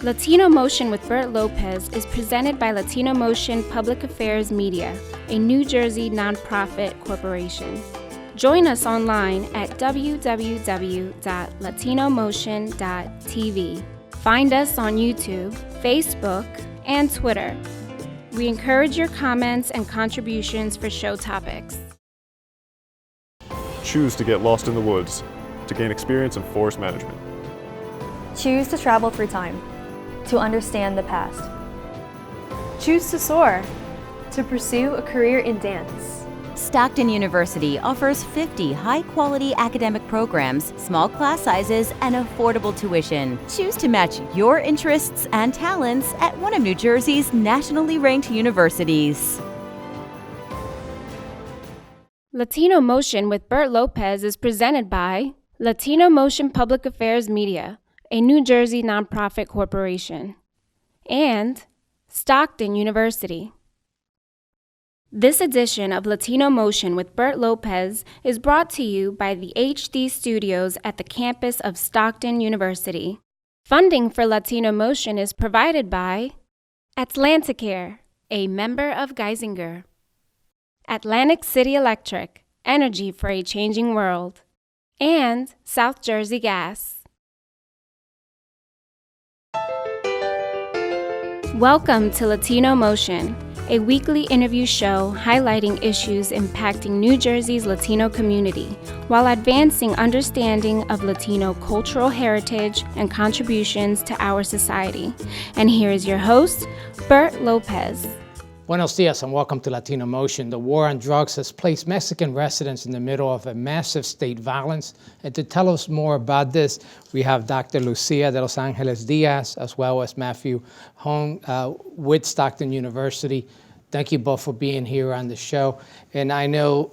Latino Motion with Bert Lopez is presented by Latino Motion Public Affairs Media, a New Jersey nonprofit corporation. Join us online at www.latinomotion.tv. Find us on YouTube, Facebook, and Twitter. We encourage your comments and contributions for show topics. Choose to get lost in the woods to gain experience in forest management. Choose to travel through time to understand the past. Choose to soar to pursue a career in dance. Stockton University offers 50 high-quality academic programs, small class sizes, and affordable tuition. Choose to match your interests and talents at one of New Jersey's nationally ranked universities. Latino Motion with Bert Lopez is presented by Latino Motion Public Affairs Media, a New Jersey nonprofit corporation, and Stockton University. This edition of Latino Motion with Bert Lopez is brought to you by the HD Studios at the campus of Stockton University. Funding for Latino Motion is provided by Atlanticare, a member of Geisinger, Atlantic City Electric, energy for a changing world, and South Jersey Gas. Welcome to Latino Motion, a weekly interview show highlighting issues impacting New Jersey's Latino community while advancing understanding of Latino cultural heritage and contributions to our society. And here is your host, Bert Lopez. Buenos dias and welcome to Latino Motion. The war on drugs has placed Mexican residents in the middle of a massive state violence. And to tell us more about this, we have Dr. Lucia de Los Angeles Diaz, as well as Matthew Hong with Stockton University. Thank you both for being here on the show. And I know,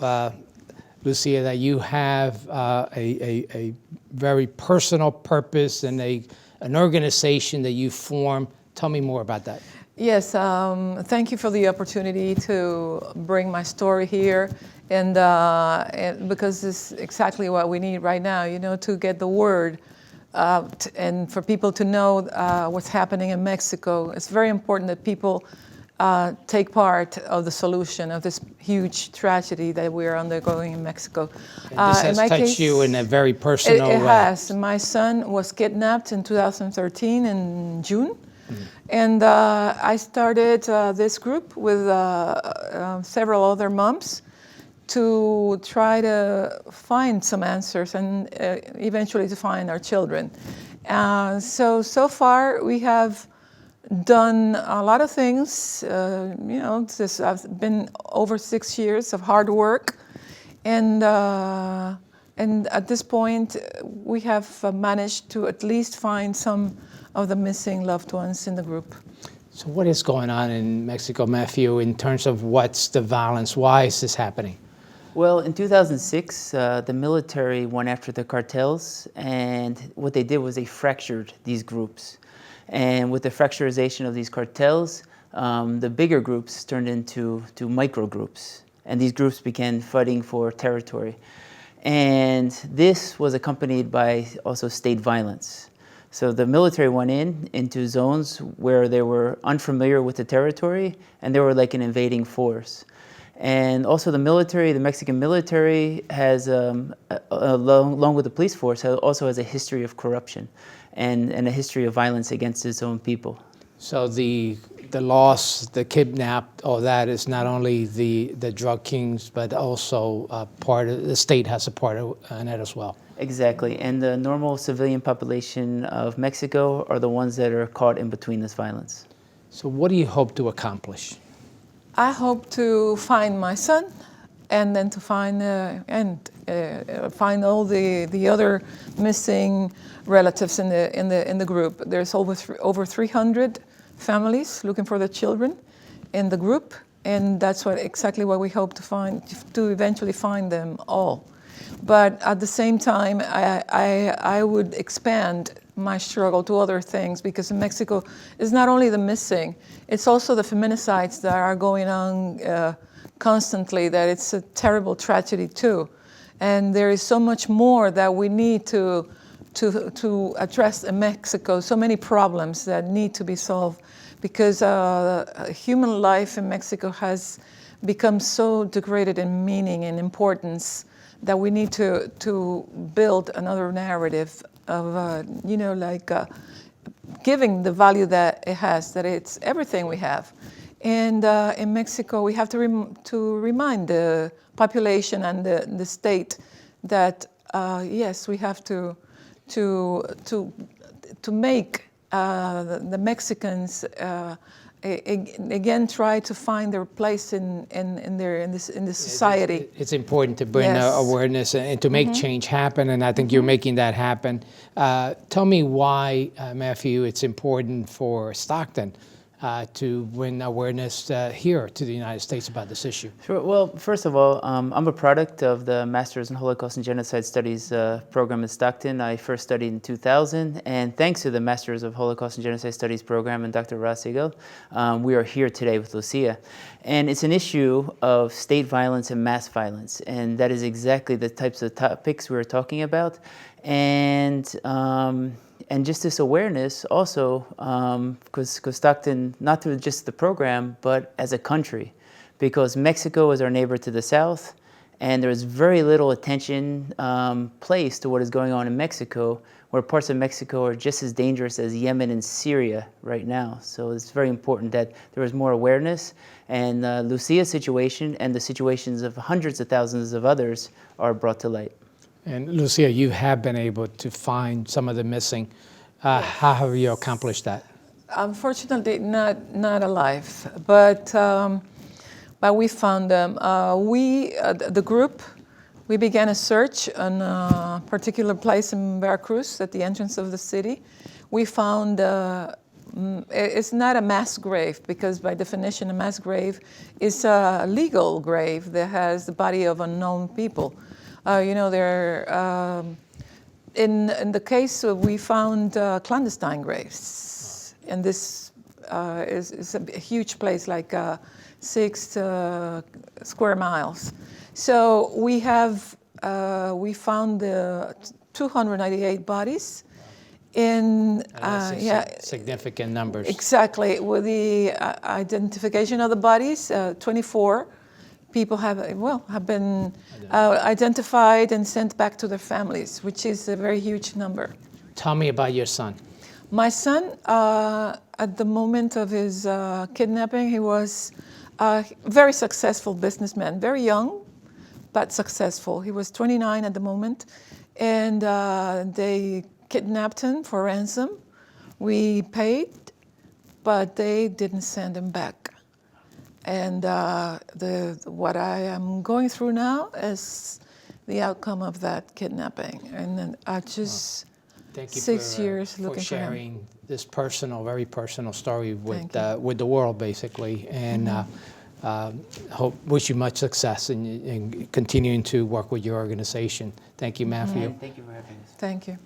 Lucia, that you have a very personal purpose and an organization that you formed. Tell me more about that. Yes, thank you for the opportunity to bring my story here, and because it's exactly what we need right now, to get the word out and for people to know what's happening in Mexico. It's very important that people take part of the solution of this huge tragedy that we are undergoing in Mexico. And this has touched you in a very personal way. It has. My son was kidnapped in 2013 in June. And I started this group with several other moms to try to find some answers and eventually to find our children. So far we have done a lot of things. This has been over 6 years of hard work, and at this point we have managed to at least find some of the missing loved ones in the group. So what is going on in Mexico, Matthew, in terms of what's the violence? Why is this happening? Well, in 2006, the military went after the cartels, and what they did was they fractured these groups. And with the fracturization of these cartels, the bigger groups turned into micro groups, and these groups began fighting for territory. And this was accompanied by also state violence. So the military went into zones where they were unfamiliar with the territory, and they were like an invading force. And also the Mexican military has, along with the police force, also has a history of corruption and a history of violence against its own people. So the loss, the kidnapped, all that is not only the drug kings, but also part of the state has a part in it as well. Exactly, and the normal civilian population of Mexico are the ones that are caught in between this violence. So what do you hope to accomplish? I hope to find my son, and then to find find all the other missing relatives in the group. There's over 300 families looking for their children in the group, and that's exactly what we hope to find, to eventually find them all. But at the same time, I would expand my struggle to other things, because in Mexico, it's not only the missing, it's also the feminicides that are going on constantly, that it's a terrible tragedy too. And there is so much more that we need to to address in Mexico so many problems that need to be solved, because human life in Mexico has become so degraded in meaning and importance that we need to build another narrative of, giving the value that it has, that it's everything we have. And in Mexico, we have to remind the population and the state that, yes, we have to make the Mexicans again try to find their place in the society. It's important to bring Yes. awareness and to make change happen, and I think you're making that happen. Tell me why, Matthew, it's important for Stockton to bring awareness here to the United States about this issue. Sure. Well, first of all, I'm a product of the Master's in Holocaust and Genocide Studies program in Stockton. I first studied in 2000, and thanks to the Master's of Holocaust and Genocide Studies program and Dr. Rossigo, we are here today with Lucia. And it's an issue of state violence and mass violence, and that is exactly the types of topics we were talking about. And just this awareness also, because Stockton, not through just the program, but as a country, because Mexico is our neighbor to the south, and there's very little attention placed to what is going on in Mexico, where parts of Mexico are just as dangerous as Yemen and Syria right now. So it's very important that there is more awareness, and Lucia's situation and the situations of hundreds of thousands of others are brought to light. And Lucia, you have been able to find some of the missing. How have you accomplished that? Unfortunately, not alive, but we found them. The group, we began a search on a particular place in Veracruz at the entrance of the city. We found it's not a mass grave, because by definition, a mass grave is a legal grave that has the body of unknown people. In the case, we found clandestine graves, and this is a huge place, like 6 square miles. So we found 298 bodies in significant numbers. Exactly. With the identification of the bodies, 24 people have been identified and sent back to their families, which is a very huge number. Tell me about your son. My son, at the moment of his kidnapping, he was a very successful businessman, very young, but successful. He was 29 at the moment, and they kidnapped him for ransom. We paid, but they didn't send him back. And what I am going through now is the outcome of that kidnapping. And then I just, Thank you 6 years looking for sharing for this very personal story with the world, basically. And wish you much success in continuing to work with your organization. Thank you, Matthew. Thank you for having us. Thank you.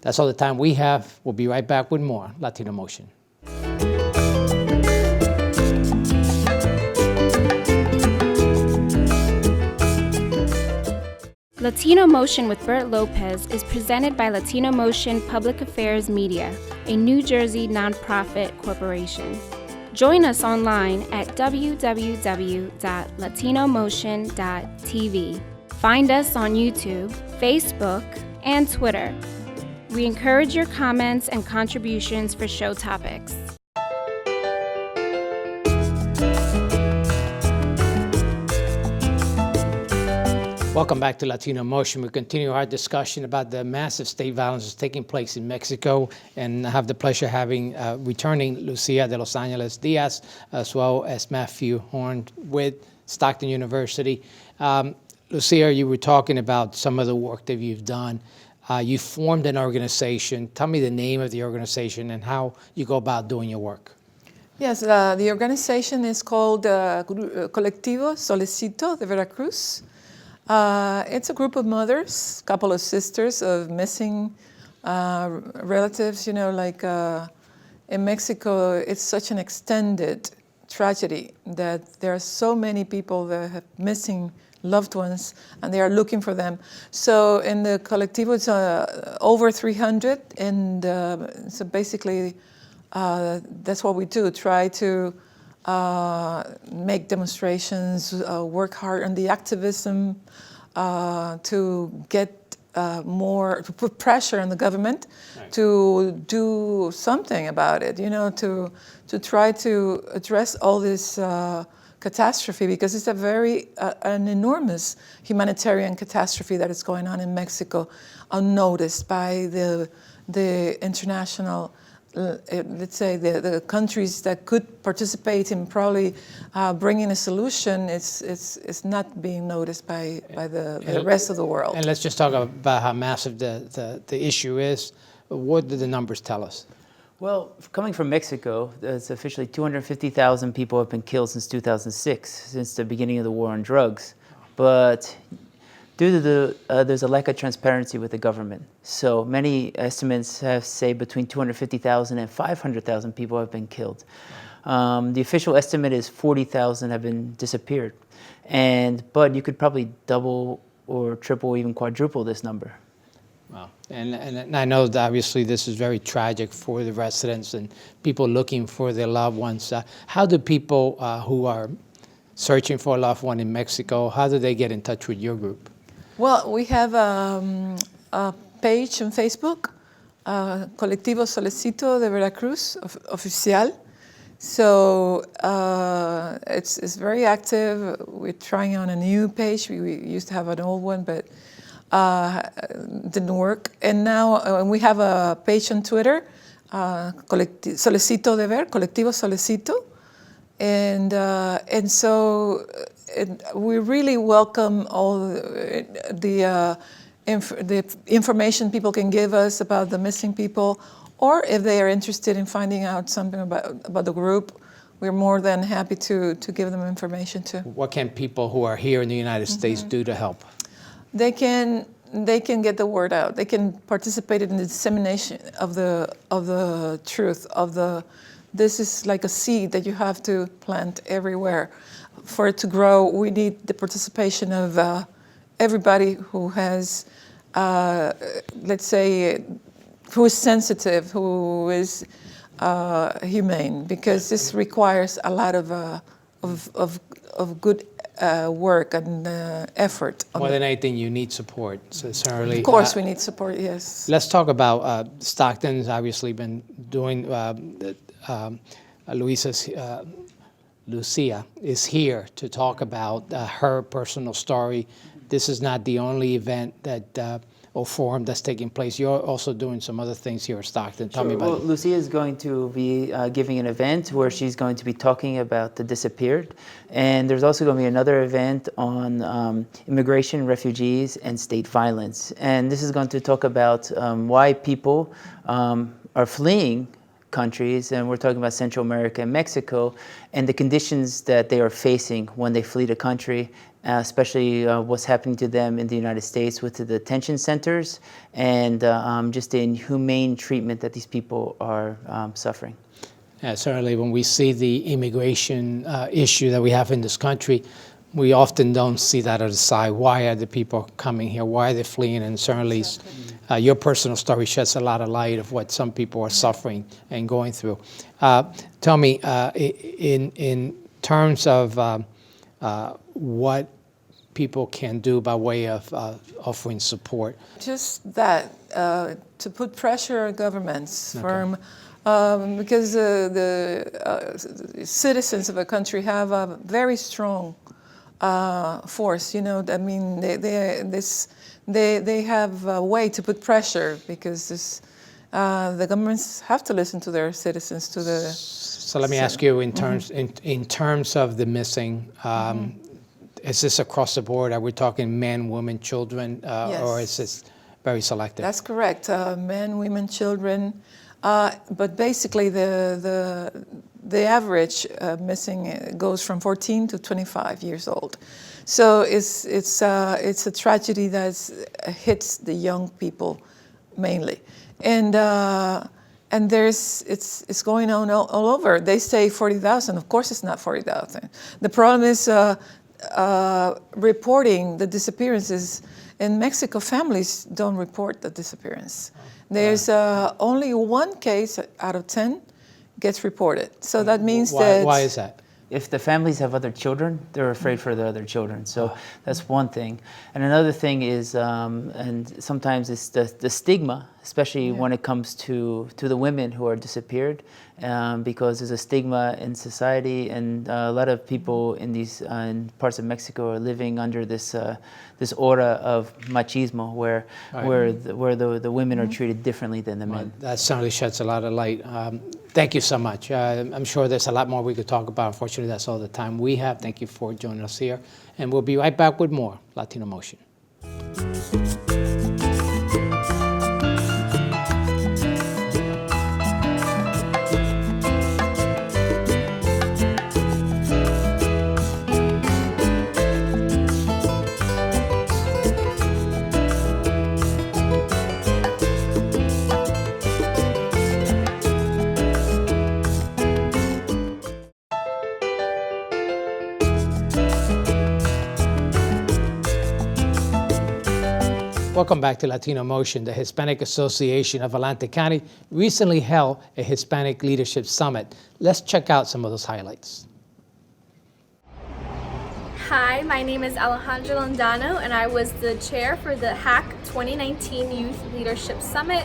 That's all the time we have. We'll be right back with more Latino Motion. Latino Motion with Bert Lopez is presented by Latino Motion Public Affairs Media, a New Jersey nonprofit corporation. Join us online at www.latinomotion.tv. Find us on YouTube, Facebook, and Twitter. We encourage your comments and contributions for show topics. Welcome back to Latino Motion. We continue our discussion about the massive state violence that's taking place in Mexico, and I have the pleasure of having returning Lucia de Los Angeles Diaz, as well as Matthew Horn with Stockton University. Lucia, you were talking about some of the work that you've done. You formed an organization. Tell me the name of the organization and how you go about doing your work. Yes, the organization is called Colectivo Solecito de Veracruz. It's a group of mothers, a couple of sisters of missing relatives. In Mexico, it's such an extended tragedy that there are so many people that have missing loved ones, and they are looking for them. So in the Colectivo, it's over 300, and so basically that's what we do, try to make demonstrations, work hard on the activism, to get to put pressure on the government to do something about it, to try to address all this catastrophe, because it's an enormous humanitarian catastrophe that is going on in Mexico, unnoticed by the international, let's say, the countries that could participate in probably bringing a solution. It's not being noticed by the rest of the world. And let's just talk about how massive the issue is. What do the numbers tell us? Well, coming from Mexico, it's officially 250,000 people have been killed since 2006, since the beginning of the war on drugs. But due to there's a lack of transparency with the government. So many estimates have say between 250,000 and 500,000 people have been killed. The official estimate is 40,000 have been disappeared. But you could probably double or triple, even quadruple this number. Wow. And I know that obviously this is very tragic for the residents and people looking for their loved ones. How do people who are searching for a loved one in Mexico, how do they get in touch with your group? Well, we have a page on Facebook, Colectivo Solecito de Veracruz, oficial. So it's very active. We're trying on a new page. We used to have an old one, but didn't work. And now we have a page on Twitter, Solecito de Ver, Colectivo Solecito. And so we really welcome all the information people can give us about the missing people, or if they are interested in finding out something about the group, we're more than happy to give them information too. What can people who are here in the United States do to help? They can get the word out. They can participate in the dissemination of the truth of the. This is like a seed that you have to plant everywhere. For it to grow, we need the participation of everybody who has, let's say, who is sensitive, who is humane, because this requires a lot of good work and effort. More than anything, you need support. So certainly, of course, we need support. Yes. Let's talk about Stockton's obviously been doing. Lucia is here to talk about her personal story. This is not the only event that or forum that's taking place. You're also doing some other things here at Stockton. Tell me about it. Lucia is going to be giving an event where she's going to be talking about the disappeared. And there's also going to be another event on immigration, refugees, and state violence. And this is going to talk about why people are fleeing countries, and we're talking about Central America and Mexico, and the conditions that they are facing when they flee the country, especially what's happening to them in the United States with the detention centers and just the inhumane treatment that these people are suffering. Yeah, certainly when we see the immigration issue that we have in this country, we often don't see that on the side. Why are the people coming here? Why are they fleeing? And certainly your personal story sheds a lot of light of what some people are suffering and going through. Tell me, in terms of what people can do by way of offering support? Just that, to put pressure on governments because the citizens of a country have a very strong force, I mean, they have a way to put pressure because the governments have to listen to their citizens. So let me ask you, in terms of the missing, is this across the board? Are we talking men, women, children, yes. Or is this very selective? That's correct. Men, women, children, but basically the average missing goes from 14 to 25 years old. So it's a tragedy that hits the young people mainly, and it's going on all over. They say 40,000. Of course, it's not 40,000. The problem is reporting the disappearances. In Mexico, families don't report the disappearance. There's only one case out of 10 gets reported. So that means that... Why is that? If the families have other children, they're afraid for the other children. So that's one thing. And another thing is, and sometimes it's the stigma, especially when it comes to the women who are disappeared, because there's a stigma in society, and a lot of people in these in parts of Mexico are living under this this aura of machismo, where the women are treated differently than the men. That certainly sheds a lot of light. Thank you so much. I'm sure there's a lot more we could talk about. Unfortunately, that's all the time we have. Thank you for joining us here. And we'll be right back with more Latino Motion. Welcome back to Latino Motion. The Hispanic Association of Atlantic County recently held a Hispanic Leadership Summit. Let's check out some of those highlights. Hi, my name is Alejandra Landano, and I was the chair for the HAC 2019 Youth Leadership Summit.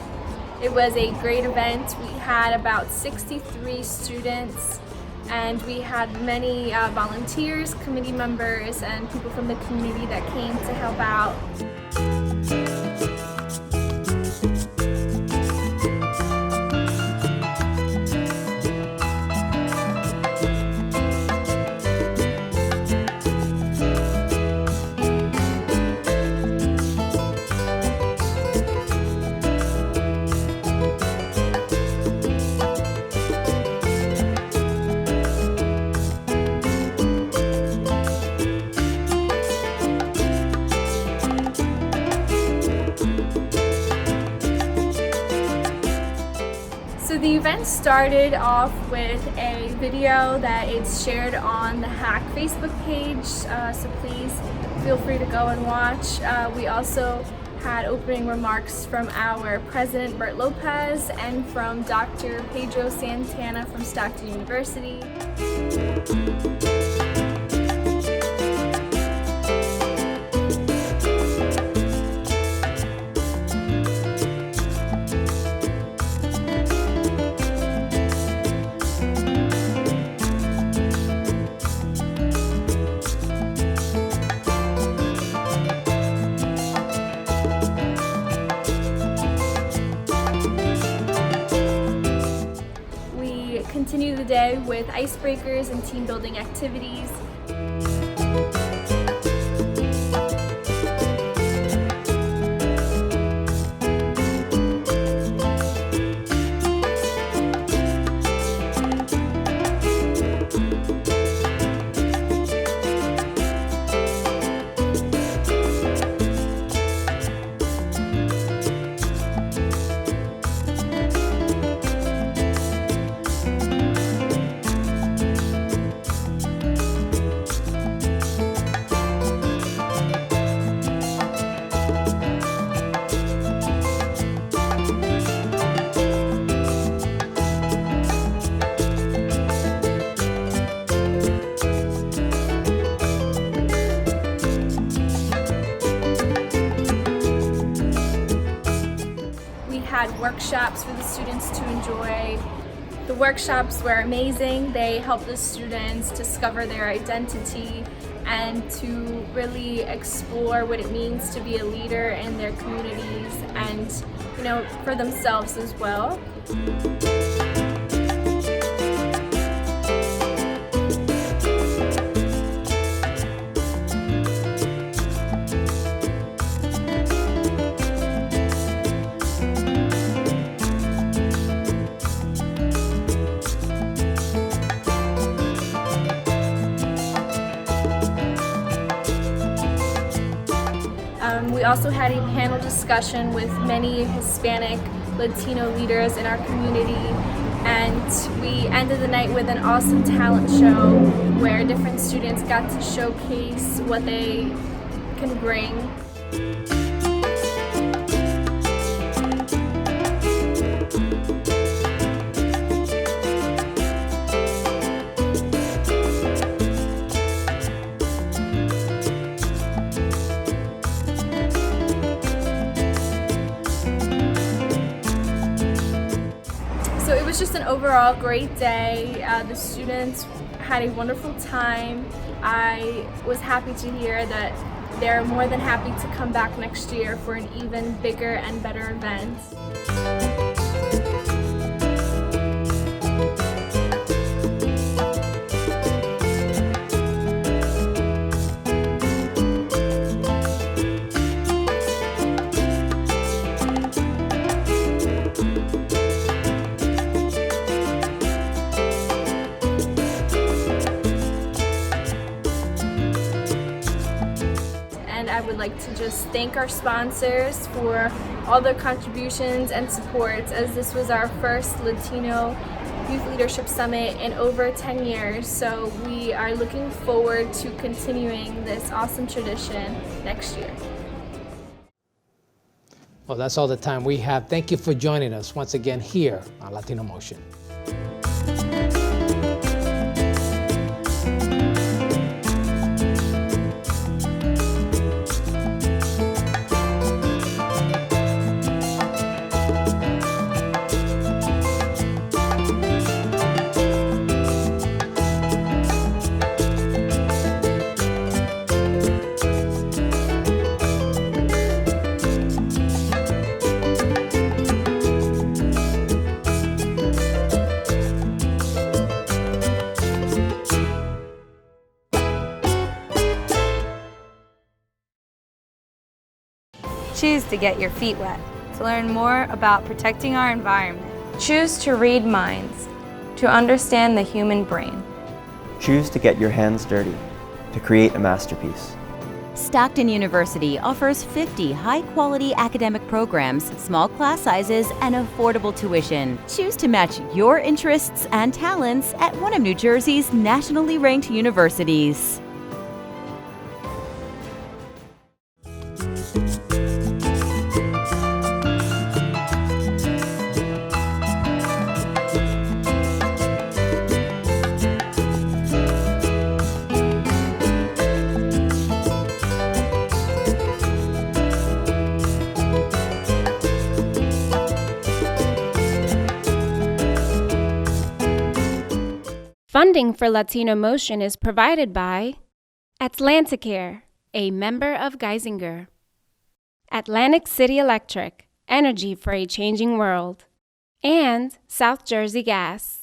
It was a great event. We had about 63 students, and we had many volunteers, committee members, and people from the community that came to help out. The event started off with a video that is shared on the HAC Facebook page, so please feel free to go and watch. We also had opening remarks from our president, Bert Lopez, and from Dr. Pedro Santana from Stockton University. Continue the day with icebreakers and team building activities. Workshops for the students to enjoy. The workshops were amazing. They helped the students discover their identity and to really explore what it means to be a leader in their communities and, for themselves as well. We also had a panel discussion with many Hispanic Latino leaders in our community, and we ended the night with an awesome talent show where different students got to showcase what they can bring. So it was just an overall great day. The students had a wonderful time. I was happy to hear that they're more than happy to come back next year for an even bigger and better event. And I would like to just thank our sponsors for all their contributions and supports, as this was our first Latino Youth Leadership Summit in over 10 years. So we are looking forward to continuing this awesome tradition next year. Well, that's all the time we have. Thank you for joining us once again here on Latino Motion. Choose to get your feet wet, to learn more about protecting our environment. Choose to read minds, to understand the human brain. Choose to get your hands dirty, to create a masterpiece. Stockton University offers 50 high-quality academic programs, small class sizes, and affordable tuition. Choose to match your interests and talents at one of New Jersey's nationally ranked universities. Funding for Latino Motion is provided by Atlanticare, a member of Geisinger, Atlantic City Electric, energy for a changing world, and South Jersey Gas.